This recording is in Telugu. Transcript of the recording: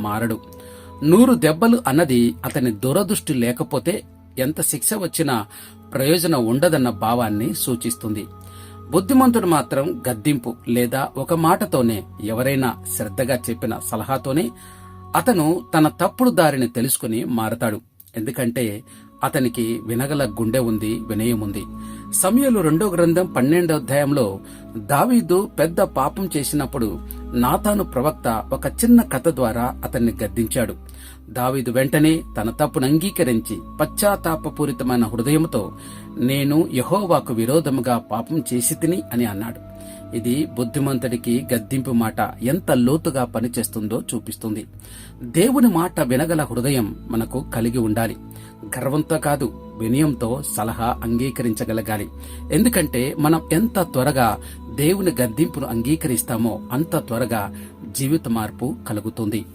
మారడు. 100 దెబ్బలు అన్నది అతని దురదృష్టి లేకపోతే ఎంత శిక్ష వచ్చినా ప్రయోజనం ఉండదన్న భావాన్ని సూచిస్తుంది. బుద్ధిమంతుడు మాత్రం గద్దింపు లేదా ఒక మాటతోనే, ఎవరైనా శ్రద్ధగా చెప్పిన సలహాతోనే అతను తన తప్పుడు దారిని తెలుసుకుని మారతాడు. ఎందుకంటే అతనికి వినగల గుండె ఉంది, వినయముంది. సమూయేలు 2వ గ్రంథం 12వ అధ్యాయంలో దావీదు పెద్ద పాపం చేసినప్పుడు నాతాను ప్రవక్త ఒక చిన్న కథ ద్వారా అతన్ని గద్దించాడు. దావీదు వెంటనే తన తప్పును అంగీకరించి పశ్చాత్తాపపూరితమైన హృదయంతో, నేను యెహోవాకు విరోధముగా పాపం చేసి తిని అని అన్నాడు. ఇది బుద్ధిమంతుడికి గద్దింపు మాట ఎంత లోతుగా పనిచేస్తుందో చూపిస్తుంది. దేవుని మాట వినగల హృదయం మనకు కలిగి ఉండాలి. గర్వంతో కాదు, వినయంతో సలహా అంగీకరించగలగాలి. ఎందుకంటే మనం ఎంత త్వరగా దేవుని గద్దింపును అంగీకరిస్తామో అంత త్వరగా జీవిత మార్పు కలుగుతుంది.